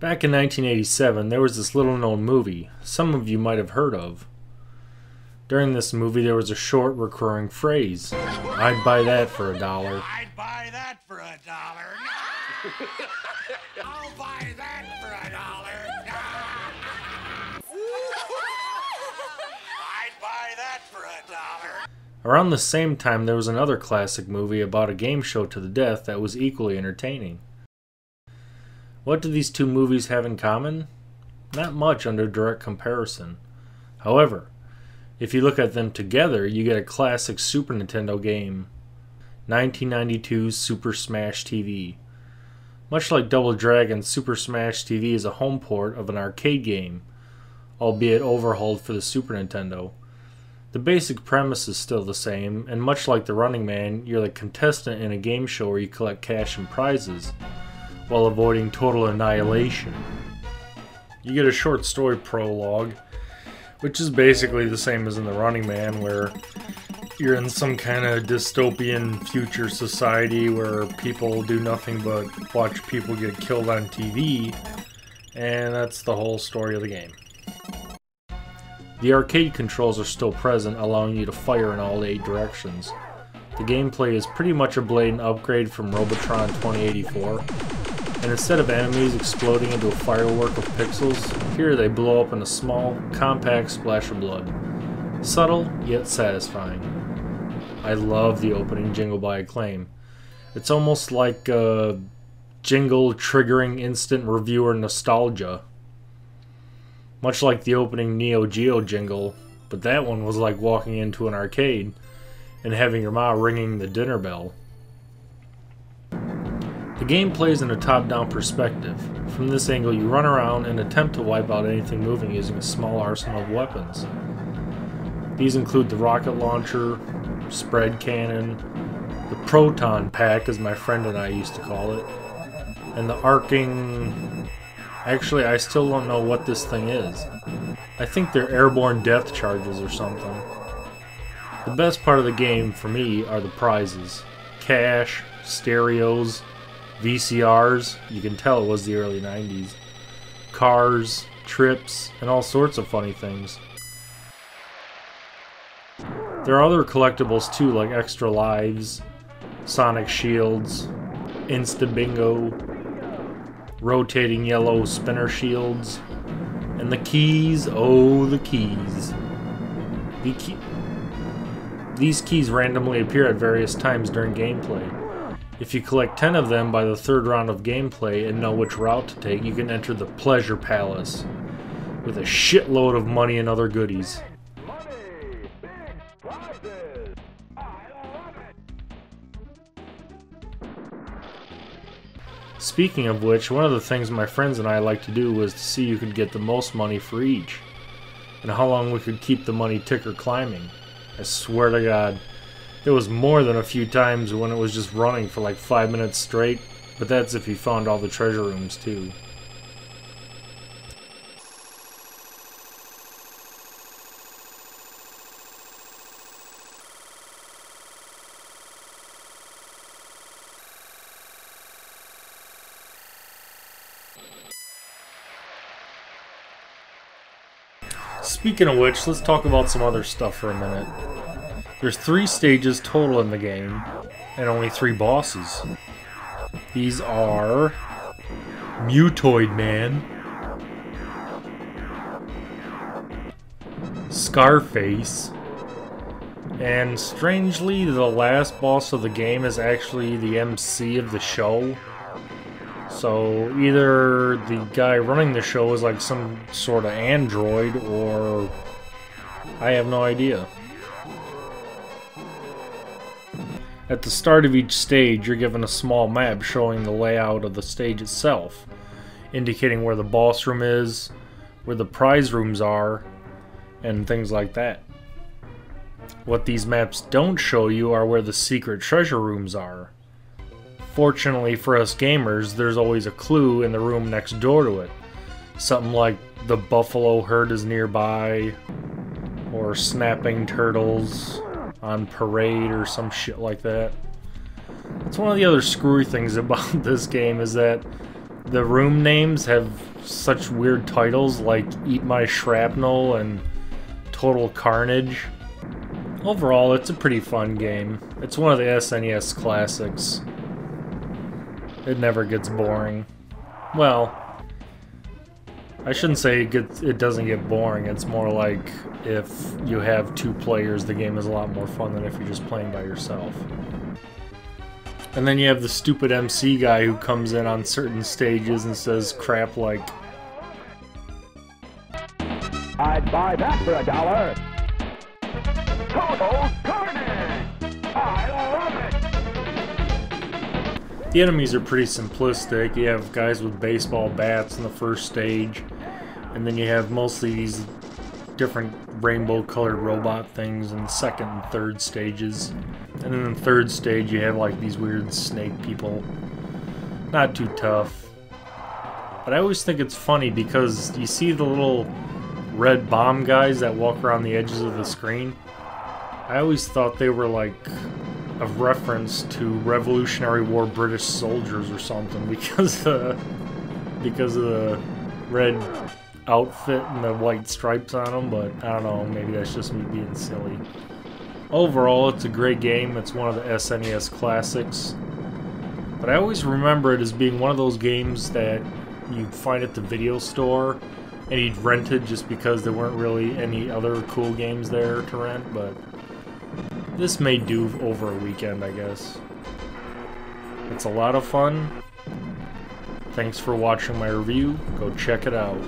Back in 1987, there was this little-known movie some of you might have heard of. During this movie, there was a short recurring phrase, "I'd buy that for $1." I'd buy that for $1. I'll buy that for $1. I'd buy that for $1. Around the same time, there was another classic movie about a game show to the death that was equally entertaining. What do these two movies have in common? Not much under direct comparison. However, if you look at them together, you get a classic Super Nintendo game, 1992's Super Smash TV. Much like Double Dragon, Super Smash TV is a home port of an arcade game, albeit overhauled for the Super Nintendo. The basic premise is still the same, and much like the Running Man, you're the contestant in a game show where you collect cash and prizes, while avoiding total annihilation. You get a short story prologue, which is basically the same as in the Running Man, where you're in some kind of dystopian future society where people do nothing but watch people get killed on TV, and that's the whole story of the game. The arcade controls are still present, allowing you to fire in all 8 directions. The gameplay is pretty much a blatant upgrade from Robotron 2084, and instead of enemies exploding into a firework of pixels, here they blow up in a small, compact splash of blood. Subtle, yet satisfying. I love the opening jingle by Acclaim. It's almost like a jingle triggering instant reviewer nostalgia. Much like the opening Neo Geo jingle, but that one was like walking into an arcade and having your ma ringing the dinner bell. The game plays in a top-down perspective. From this angle, you run around and attempt to wipe out anything moving using a small arsenal of weapons. These include the rocket launcher, spread cannon, the proton pack, as my friend and I used to call it, and the arcing... Actually, I still don't know what this thing is. I think they're airborne death charges or something. The best part of the game, for me, are the prizes. Cash, stereos, VCRs, you can tell it was the early 90s, cars, trips, and all sorts of funny things. There are other collectibles too, like extra lives, sonic shields, insta-bingo, rotating yellow spinner shields, and the keys, oh the keys. These keys randomly appear at various times during gameplay. If you collect 10 of them by the 3rd round of gameplay and know which route to take, you can enter the Pleasure Palace with a shitload of money and other goodies. Speaking of which, one of the things my friends and I like to do was to see who could get the most money for each, and how long we could keep the money ticker climbing. I swear to God, there was more than a few times when it was just running for like 5 minutes straight, but that's if you found all the treasure rooms too. Speaking of which, let's talk about some other stuff for a minute. There's 3 stages total in the game, and only 3 bosses. These are Mutoid Man, Scarface, and strangely, the last boss of the game is actually the MC of the show. So either the guy running the show is like some sort of android, or I have no idea. At the start of each stage, you're given a small map showing the layout of the stage itself, indicating where the boss room is, where the prize rooms are, and things like that. What these maps don't show you are where the secret treasure rooms are. Fortunately for us gamers, there's always a clue in the room next door to it. Something like the buffalo herd is nearby, or snapping turtles on parade, or some shit like that. That's one of the other screwy things about this game, is that The room names have such weird titles like Eat My Shrapnel and Total Carnage. Overall, it's a pretty fun game. It's one of the SNES classics. It never gets boring. Well, I shouldn't say it doesn't get boring. It's more like if you have two players, the game is a lot more fun than if you're just playing by yourself. And then you have the stupid MC guy who comes in on certain stages and says crap like, I'd buy that for $1. Total carnage! I love it! The enemies are pretty simplistic. You have guys with baseball bats in the first stage, and then you have mostly these different rainbow-colored robot things in the second and third stages. And then in the third stage, you have like these weird snake people. Not too tough. But I always think it's funny because you see the little red bomb guys that walk around the edges of the screen. I always thought they were like a reference to Revolutionary War British soldiers or something because of the red outfit and the white stripes on them, but I don't know, maybe that's just me being silly. Overall, it's a great game. It's one of the SNES classics. But I always remember it as being one of those games that you'd find at the video store and you'd rent it just because there weren't really any other cool games there to rent, but this may do over a weekend, I guess. It's a lot of fun. Thanks for watching my review. Go check it out.